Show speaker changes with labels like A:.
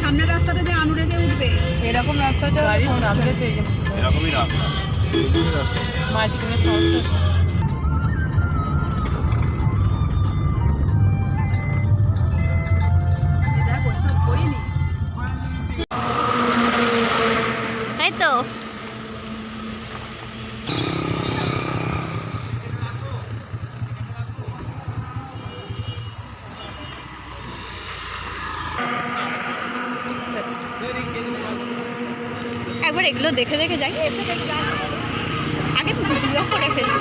A: সামনের রাস্তাটা যে আনুরে যে উঠবে
B: এরকম রাস্তাটা
C: এরকমই রাস্তা
B: মাঝখানে সমস্যা।
D: তাই তো একবার এগুলো দেখে দেখে যাই আগে ভিডিও করে ফেলি।